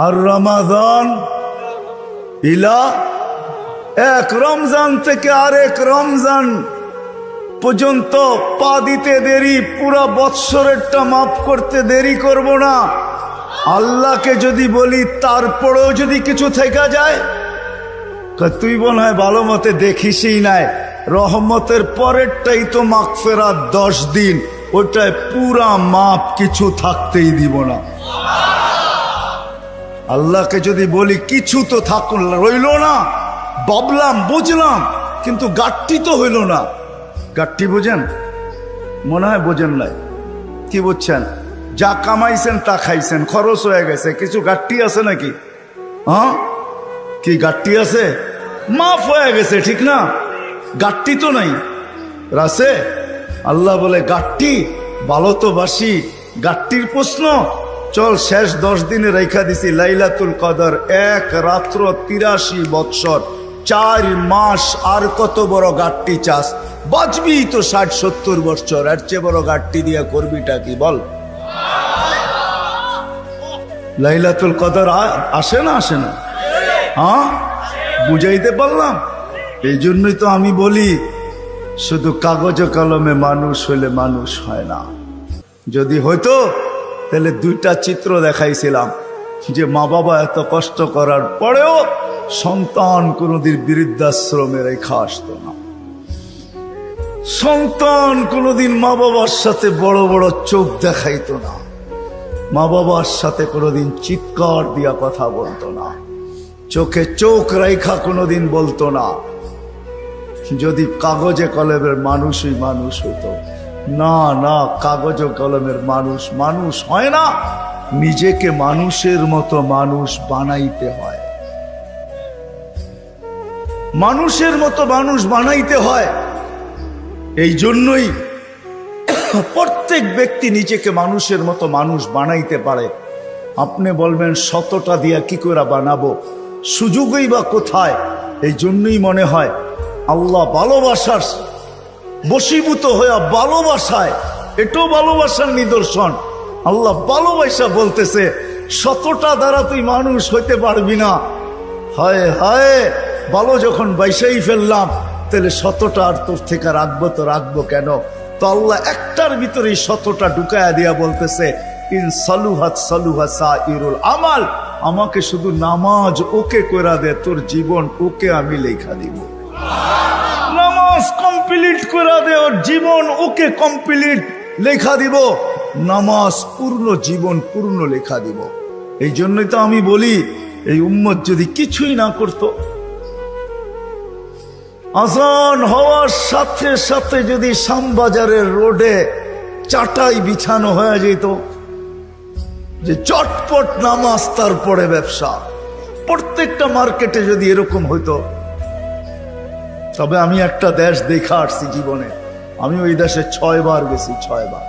আর রমাদান ইলা, এক রমজান থেকে আরেক রমজান পর্যন্ত পা দিতে দেরি, পুরা বৎসরেরটা মাফ করতে দেরি করব না। আল্লাহকে যদি বলি তারপরেও যদি কিছু থেকে যায়, তুই মনে হয় ভালো মতে দেখিসই নাই, রহমতের পরেরটাই তো মাগফিরাত 10 দিন, ওটায় পুরা মাপ, কিছু থাকতেই দিব না। আল্লাহকে যদি বলি কিছু তো থাকুন রইল না, ভাবলাম বুঝলাম, কিন্তু গাঠটি তো হইল না। গাঠটি বুঝেন? মনে হয় বোঝেন নাই। কি বুঝছেন? যা কামাইছেন তা খাইছেন, খরচ হয়ে গেছে, কিছু গাঠটি আছে নাকি? হ্যাঁ, কি গাঠটি আছে? মাফ হয়ে গেছে, ঠিক না? গাঠটি তো নাই রাসে। আল্লাহ বলে গাঠটি ভালো তো বাসি, গাঠটির প্রশ্ন চল শেষ 10 দিনে রেখা দিছি লাইলাতুল কদর, এক রাত্র 83 বৎসর, 4 মাস, আর কত বড় গাঠটি চাস? বাঁচবি তো 60-70 বৎসর, এর চেয়ে বড় গাঠটি দিয়া করবিটা কি বল? লাইলাতুল কদর আসে না, আসে না? হ্যাঁ, বুঝাইতে পারলাম? এই জন্যই তো আমি বলি শুধু কাগজে কলমে মানুষ হইলে মানুষ হয় না। যদি হইতো তাহলে 2টা চিত্র দেখাইছিলাম, যে মা বাবা এত কষ্ট করার পরেও সন্তান কোনদিন বৃদ্ধাশ্রমে রেখা আসতো না, সন্তান কোনদিন মা বাবার সাথে বড় বড় চোখ দেখাইতো না, মা বাবার সাথে কোনোদিন চিৎকার দিয়া কথা বলতো না, চোখে চোখ রেখা কোনোদিন বলতো না। যদি কাগজে কলমের মানুষই মানুষ হতো। না না, কাগজে কলমের মানুষ মানুষ হয় না, নিজেকে মানুষের মতো মানুষ বানাইতে হয়, মানুষের মতো মানুষ বানাইতে হয়। এই জন্যই প্রত্যেক ব্যক্তি নিজেকে মানুষের মতো মানুষ বানাইতে পারে। আপনি বলবেন 100টা দিয়া কি করে বানাবো, সুযোগই বা কোথায়? এই জন্যই মনে হয় আল্লাহ ভালোবাসার বশীভূত হইয়া ভালোবাসায়, এটাও ভালোবাসার নিদর্শন। আল্লাহ ভালোবাসা বলতেছে 100টা দ্বারা তুই মানুষ হইতে পারবি না। হায় হায়, ভালো যখন বাইসাই ফেললাম, তাহলে 100টা আর তোর থেকে রাখবো তো রাখবো কেন? তো আল্লাহ একটার ভিতরে 100টা ঢুকায়া দিয়া বলতেছে ইন সালুহাত সালুহা সাইরুল আমাল, আমাকে শুধু নামাজ ওকে কইরা দে, তোর জীবন ওকে আমি লেখা দিব। নামাজ কমপ্লিট কইরা দে, ওর জীবন ওকে কমপ্লিট লেখা দিব। নামাজ পূর্ণ, জীবন পূর্ণ লেখা দিব। এই জন্যই তো আমি বলি এই উম্মত যদি কিছুই না করতো, আজান হওয়ার সাথে সাথে যদি শ্যামবাজারের রোডে চাটাই বিছানো হয়ে যেত, যে চটপট নামাজ তারপরে ব্যবসা, প্রত্যেকটা মার্কেটে যদি এরকম হইতো। তবে আমি একটা দেশ দেখা আসছি জীবনে, আমি ওই দেশে 6 বার গেছি, 6 বার।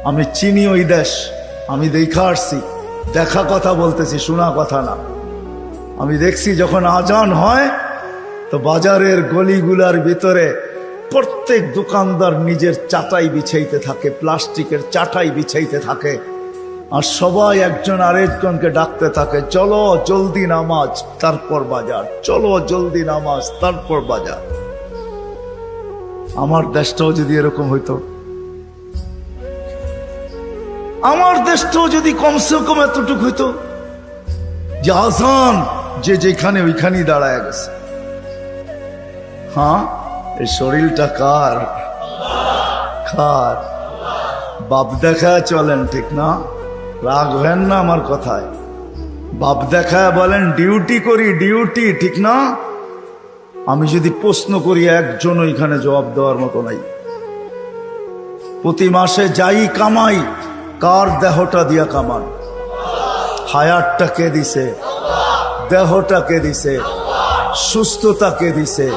আমি চিনি ওই দেশ, আমি দেখা আসছি, দেখা কথা বলতেছি, শোনা কথা না। আমি দেখছি যখন আজান হয় তো বাজারের গলিগুলার ভিতরে প্রত্যেক দোকানদার নিজের চাটাই বিছাইতে থাকে, প্লাস্টিকের চাটাই বিছাইতে থাকে, আর সবাই একজন আরেকজনকে ডাকতে থাকে, চলো জলদি নামাজ তারপর বাজার, চলো জলদি নামাজ তারপর বাজার। আমার দেশটাও যদি এরকম হইতো, আমার দেশটাও যদি কমসে কম এতটুকু হইতো যে আজান যে যেখানে ওইখানেই দাঁড়ায় গেছে। হ্যাঁ, এই শরীরটা কার? কার? বাপ দেখা চলেন, ঠিক না? রাগ হেন না আমার কথায়। বাপ দেখা বলেন ডিউটি করি, ডিউটি, ঠিক না? আমি যদি প্রশ্ন করি একজন এখানে জবাব দেওয়ার মতো নাই। প্রতি মাসে যাই কামাই, কার দেহটা দিয়া কামান? হায়াতটা কে দিছে? দেহটা কে দিছে? সুস্থতা কে দিছে?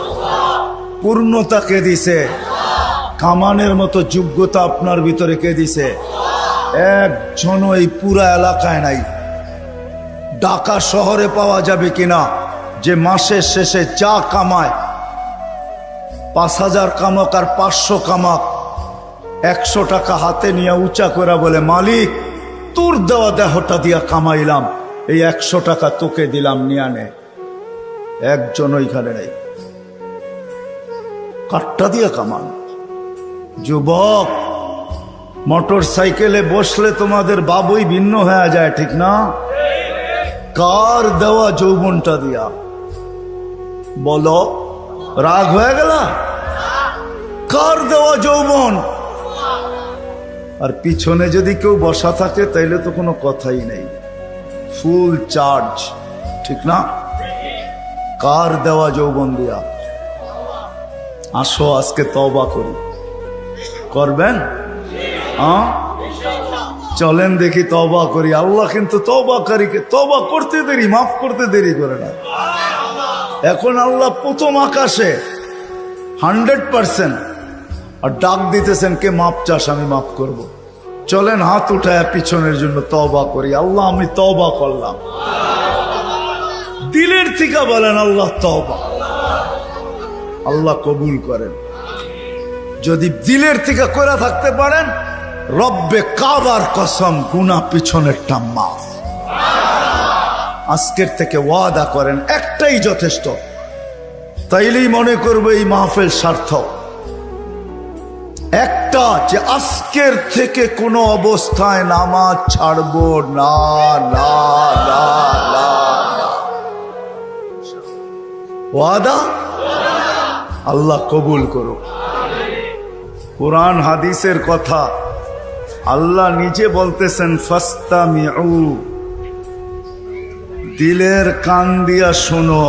পূর্ণতা কে দিছে? কামানের মতো যোগ্যতা আপনার ভিতরে কে দিছে? একজন এই পুরা এলাকায় নাই। ঢাকা শহরে পাওয়া যাবে কিনা যে মাসের শেষে যা কামায়, 5000 কামাক আর 500 কামাক, 100 টাকা হাতে নিয়ে উঁচা করে বলে মালিক তোর দেওয়া দেহটা দিয়া কামাইলাম, এই 100 টাকা তোকে দিলাম, নিয়ে নে। একজন ওইখানে নেই, কাঠটা দিয়া কামান। যুবক, মোটর সাইকেলে বসলে তোমাদের বাবুই ভিন্ন হয়ে যায়, ঠিক না? কার দেওয়া যৌবনটা দিয়া? বলো, রাগ হয়ে গেল? কার দেওয়া যৌবন? আর পিছনে যদি কেউ বসা থাকে তাইলে তো কোনো কথাই নেই, ফুল চার্জ, ঠিক না? কার দেওয়া যৌবন দিয়া? আসো আজকে তওবা করি। করবেন? চলেন দেখি তওবা করি। আল্লাহ কিন্তু তওবাকারীকে তওবা করতে দেরি, মাফ করতে দেরি করে না। এখন আল্লাহ প্রথম আকাশে 100% আর ডাক দিতেছেন, কে মাপ চাস, আমি মাফ করব। চলেন হাত উঠায় পিছনের জন্য তওবা করি। আল্লাহ আমি তওবা করলাম, দিলের থেকে বলেন আল্লাহ তওবা। আল্লাহ কবুল করেন। যদি দিলের থেকে করে থাকতে পারেন, রব্বে কাবার কসম, গুনাহ পিছনেরটা মাফ। আজকের থেকে ওয়াদা করেন, একটাই যথেষ্ট, তাইলেই মনে করবো এই মাহফিল সার্থক। একটা, যে আজকের থেকে কোনো অবস্থায় নামাজ ছাড়বো না, না, না, না, না। ওয়াদা? আল্লাহ কবুল করো। কোরআন হাদিসের কথা আল্লাহ নিজে বলতেছেন, ফাস্তামিউ, দিলের কান দিয়া শোনো।